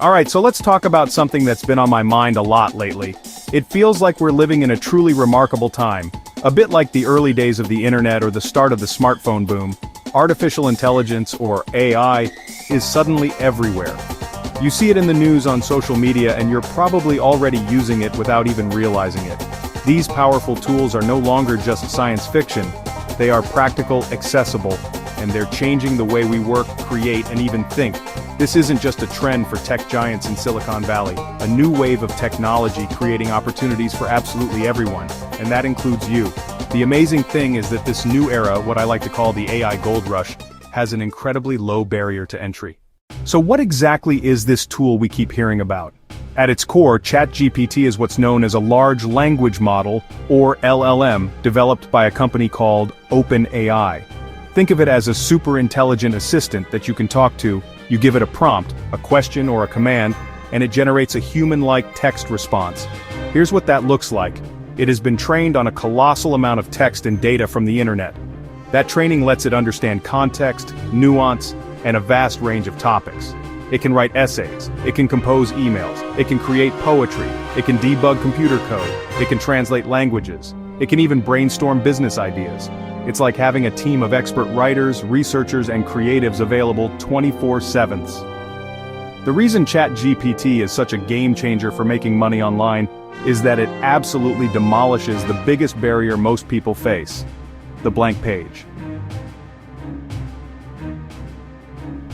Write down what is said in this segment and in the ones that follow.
Alright, so let's talk about something that's been on my mind a lot lately. It feels like we're living in a truly remarkable time. A bit like the early days of the internet or the start of the smartphone boom, artificial intelligence, or AI, is suddenly everywhere. You see it in the news on social media and you're probably already using it without even realizing it. These powerful tools are no longer just science fiction. They are practical, accessible, and they're changing the way we work, create, and even think. This isn't just a trend for tech giants in Silicon Valley, a new wave of technology creating opportunities for absolutely everyone, and that includes you. The amazing thing is that this new era, what I like to call the AI gold rush, has an incredibly low barrier to entry. So what exactly is this tool we keep hearing about? At its core, ChatGPT is what's known as a large language model, or LLM, developed by a company called OpenAI. Think of it as a super intelligent assistant that you can talk to. You give it a prompt, a question or a command, and it generates a human-like text response. Here's what that looks like. It has been trained on a colossal amount of text and data from the internet. That training lets it understand context, nuance, and a vast range of topics. It can write essays, it can compose emails, it can create poetry, it can debug computer code, it can translate languages, it can even brainstorm business ideas. It's like having a team of expert writers, researchers, and creatives available 24/7. The reason ChatGPT is such a game changer for making money online is that it absolutely demolishes the biggest barrier most people face: the blank page.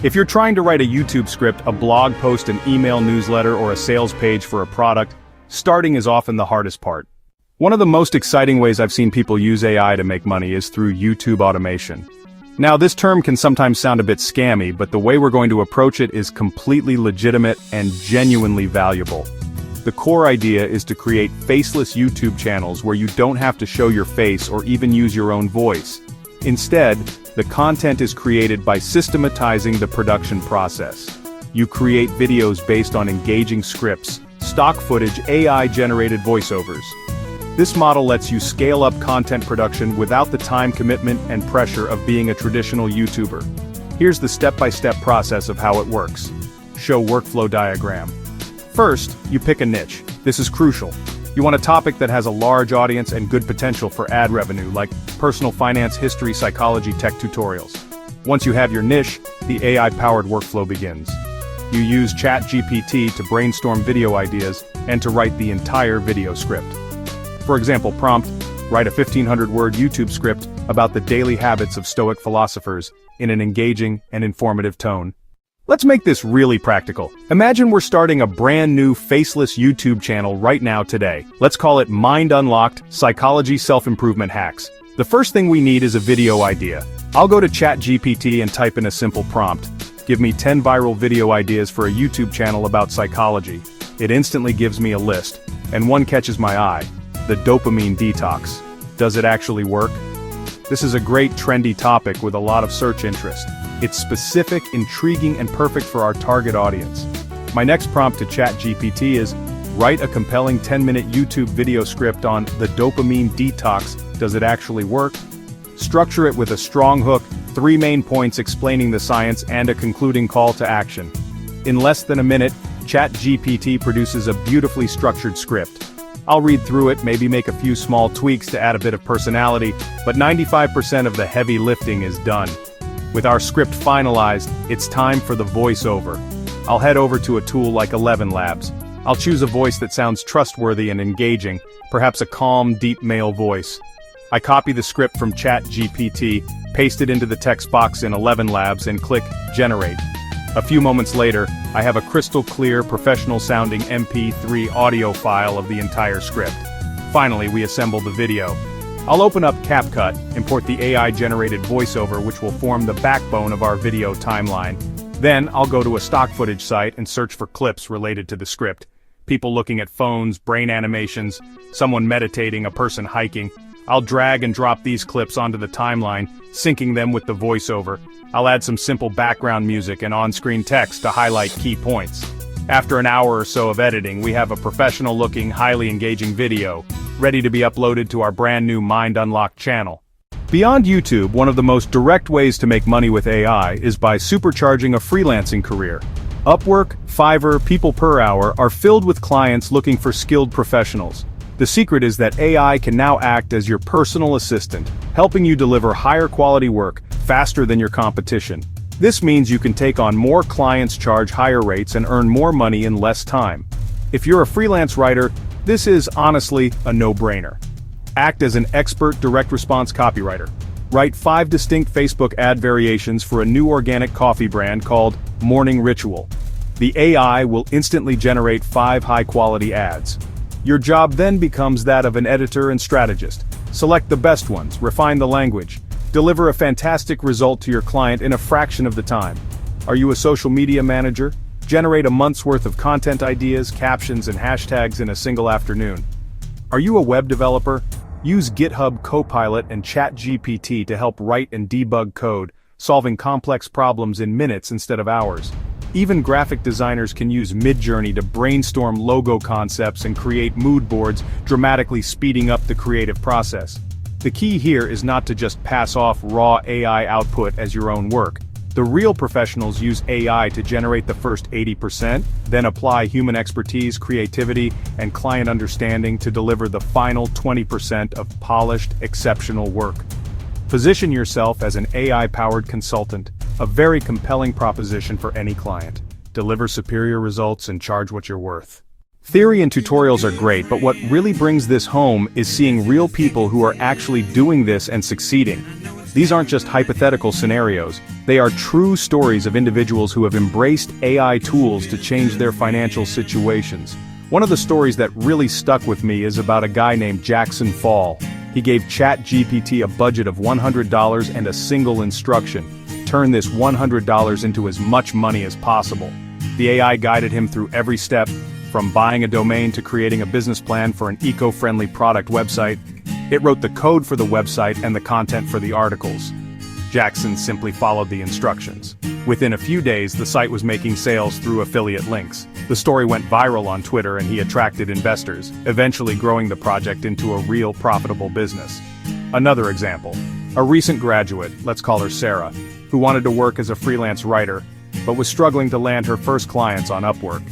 If you're trying to write a YouTube script, a blog post, an email newsletter, or a sales page for a product, starting is often the hardest part. One of the most exciting ways I've seen people use AI to make money is through YouTube automation. Now, this term can sometimes sound a bit scammy, but the way we're going to approach it is completely legitimate and genuinely valuable. The core idea is to create faceless YouTube channels where you don't have to show your face or even use your own voice. Instead, the content is created by systematizing the production process. You create videos based on engaging scripts, stock footage, AI-generated voiceovers. This model lets you scale up content production without the time commitment and pressure of being a traditional YouTuber. Here's the step-by-step process of how it works. Show workflow diagram. First, you pick a niche. This is crucial. You want a topic that has a large audience and good potential for ad revenue, like personal finance, history, psychology, tech tutorials. Once you have your niche, the AI-powered workflow begins. You use ChatGPT to brainstorm video ideas and to write the entire video script. For example, prompt, write a 1,500-word YouTube script about the daily habits of Stoic philosophers in an engaging and informative tone. Let's make this really practical. Imagine we're starting a brand new faceless YouTube channel right now today. Let's call it Mind Unlocked Psychology Self-Improvement Hacks. The first thing we need is a video idea. I'll go to ChatGPT and type in a simple prompt. Give me 10 viral video ideas for a YouTube channel about psychology. It instantly gives me a list, and one catches my eye. The dopamine detox. Does it actually work? This is a great trendy topic with a lot of search interest. It's specific, intriguing, and perfect for our target audience. My next prompt to ChatGPT is, write a compelling 10-minute YouTube video script on the dopamine detox. Does it actually work? Structure it with a strong hook, 3 main points explaining the science, and a concluding call to action. In less than a minute, ChatGPT produces a beautifully structured script. I'll read through it, maybe make a few small tweaks to add a bit of personality, but 95% of the heavy lifting is done. With our script finalized, it's time for the voiceover. I'll head over to a tool like 11 Labs. I'll choose a voice that sounds trustworthy and engaging, perhaps a calm, deep male voice. I copy the script from ChatGPT, paste it into the text box in 11 Labs, and click Generate. A few moments later, I have a crystal clear, professional-sounding MP3 audio file of the entire script. Finally, we assemble the video. I'll open up CapCut, import the AI-generated voiceover which will form the backbone of our video timeline. Then, I'll go to a stock footage site and search for clips related to the script. People looking at phones, brain animations, someone meditating, a person hiking. I'll drag and drop these clips onto the timeline, syncing them with the voiceover. I'll add some simple background music and on-screen text to highlight key points. After an hour or so of editing, we have a professional-looking, highly engaging video, ready to be uploaded to our brand new Mind Unlocked channel. Beyond YouTube, one of the most direct ways to make money with AI is by supercharging a freelancing career. Upwork, Fiverr, People Per Hour are filled with clients looking for skilled professionals. The secret is that AI can now act as your personal assistant, helping you deliver higher quality work faster than your competition. This means you can take on more clients, charge higher rates, and earn more money in less time. If you're a freelance writer, this is honestly a no-brainer. Act as an expert direct response copywriter. Write 5 distinct Facebook ad variations for a new organic coffee brand called Morning Ritual. The AI will instantly generate 5 high-quality ads. Your job then becomes that of an editor and strategist. Select the best ones, refine the language, deliver a fantastic result to your client in a fraction of the time. Are you a social media manager? Generate a month's worth of content ideas, captions, and hashtags in a single afternoon. Are you a web developer? Use GitHub Copilot and ChatGPT to help write and debug code, solving complex problems in minutes instead of hours. Even graphic designers can use Midjourney to brainstorm logo concepts and create mood boards, dramatically speeding up the creative process. The key here is not to just pass off raw AI output as your own work. The real professionals use AI to generate the first 80%, then apply human expertise, creativity, and client understanding to deliver the final 20% of polished, exceptional work. Position yourself as an AI-powered consultant, a very compelling proposition for any client. Deliver superior results and charge what you're worth. Theory and tutorials are great, but what really brings this home is seeing real people who are actually doing this and succeeding. These aren't just hypothetical scenarios, they are true stories of individuals who have embraced AI tools to change their financial situations. One of the stories that really stuck with me is about a guy named Jackson Fall. He gave ChatGPT a budget of $100 and a single instruction: turn this $100 into as much money as possible. The AI guided him through every step, from buying a domain to creating a business plan for an eco-friendly product website. It wrote the code for the website and the content for the articles. Jackson simply followed the instructions. Within a few days, the site was making sales through affiliate links. The story went viral on Twitter and he attracted investors, eventually growing the project into a real profitable business. Another example, a recent graduate, let's call her Sarah, who wanted to work as a freelance writer, but was struggling to land her first clients on Upwork.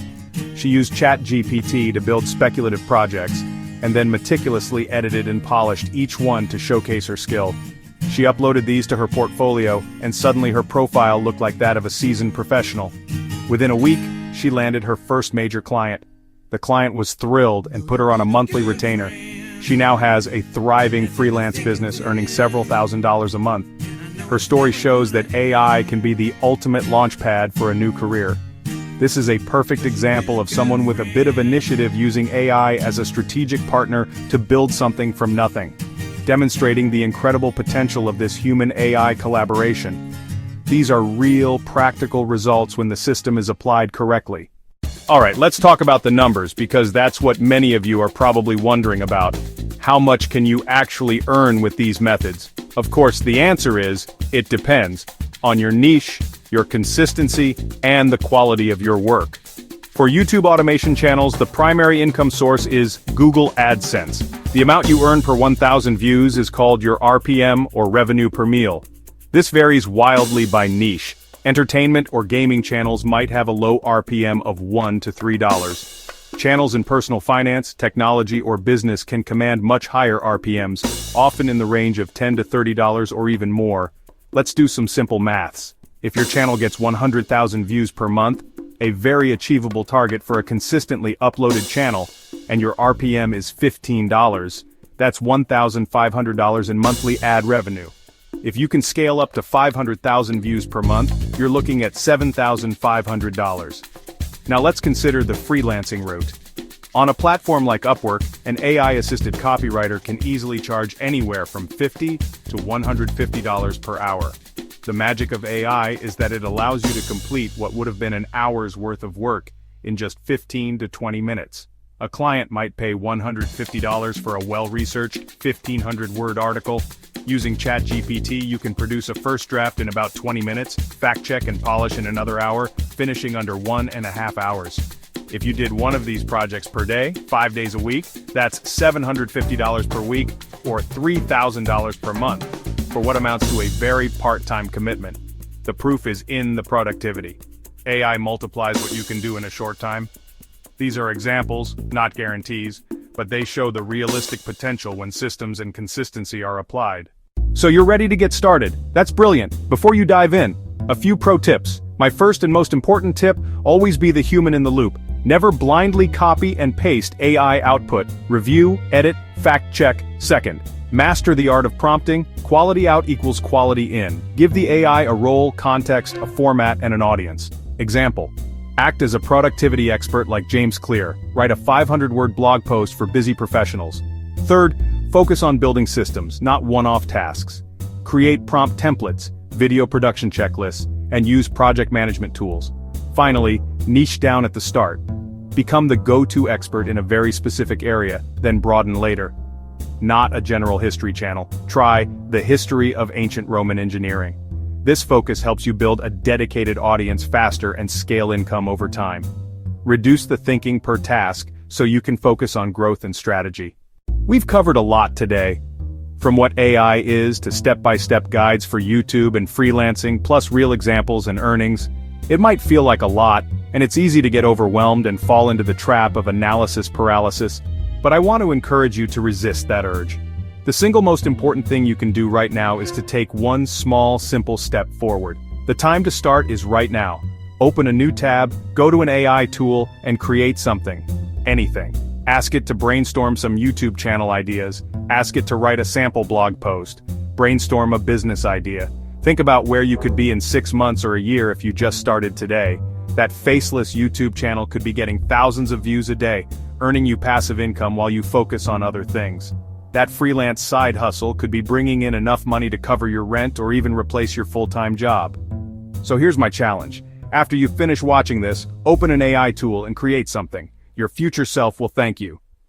She used ChatGPT to build speculative projects, and then meticulously edited and polished each one to showcase her skill. She uploaded these to her portfolio, and suddenly her profile looked like that of a seasoned professional. Within a week, she landed her first major client. The client was thrilled and put her on a monthly retainer. She now has a thriving freelance business earning several $1,000s a month. Her story shows that AI can be the ultimate launchpad for a new career. This is a perfect example of someone with a bit of initiative using AI as a strategic partner to build something from nothing, demonstrating the incredible potential of this human-AI collaboration. These are real, practical results when the system is applied correctly. Alright, let's talk about the numbers, because that's what many of you are probably wondering about. How much can you actually earn with these methods? Of course, the answer is, it depends on your niche, your consistency, and the quality of your work. For YouTube automation channels, the primary income source is Google AdSense. The amount you earn per 1,000 views is called your RPM, or revenue per meal. This varies wildly by niche. Entertainment or gaming channels might have a low RPM of $1 to $3. Channels in personal finance, technology, or business can command much higher RPMs, often in the range of $10 to $30 or even more. Let's do some simple maths. If your channel gets 100,000 views per month, a very achievable target for a consistently uploaded channel, and your RPM is $15, that's $1,500 in monthly ad revenue. If you can scale up to 500,000 views per month, you're looking at $7,500. Now let's consider the freelancing route. On a platform like Upwork, an AI-assisted copywriter can easily charge anywhere from $50 to $150 per hour. The magic of AI is that it allows you to complete what would have been an hour's worth of work in just 15 to 20 minutes. A client might pay $150 for a well-researched, 1,500-word article. Using ChatGPT, you can produce a first draft in about 20 minutes, fact-check and polish in another hour, finishing under 1.5 hours. If you did one of these projects per day, 5 days a week, that's $750 per week, or $3,000 per month, for what amounts to a very part-time commitment. The proof is in the productivity. AI multiplies what you can do in a short time? These are examples, not guarantees, but they show the realistic potential when systems and consistency are applied. So you're ready to get started. That's brilliant. Before you dive in, a few pro tips. My first and most important tip, always be the human in the loop. Never blindly copy and paste AI output. Review, edit, fact check. Second, master the art of prompting. Quality out equals quality in. Give the AI a role, context, a format, and an audience. Example. Act as a productivity expert like James Clear. Write a 500-word blog post for busy professionals. Third, focus on building systems, not one-off tasks. Create prompt templates, video production checklists, and use project management tools. Finally, niche down at the start. Become the go-to expert in a very specific area, then broaden later. Not a general history channel. Try the history of ancient Roman engineering. This focus helps you build a dedicated audience faster and scale income over time. Reduce the thinking per task so you can focus on growth and strategy. We've covered a lot today. From what AI is to step-by-step guides for YouTube and freelancing, plus real examples and earnings. It might feel like a lot, and it's easy to get overwhelmed and fall into the trap of analysis paralysis, but I want to encourage you to resist that urge. The single most important thing you can do right now is to take one small, simple step forward. The time to start is right now. Open a new tab, go to an AI tool, and create something. Anything. Ask it to brainstorm some YouTube channel ideas. Ask it to write a sample blog post. Brainstorm a business idea. Think about where you could be in 6 months or a year if you just started today. That faceless YouTube channel could be getting thousands of views a day, earning you passive income while you focus on other things. That freelance side hustle could be bringing in enough money to cover your rent or even replace your full-time job. So here's my challenge. After you finish watching this, open an AI tool and create something. Your future self will thank you.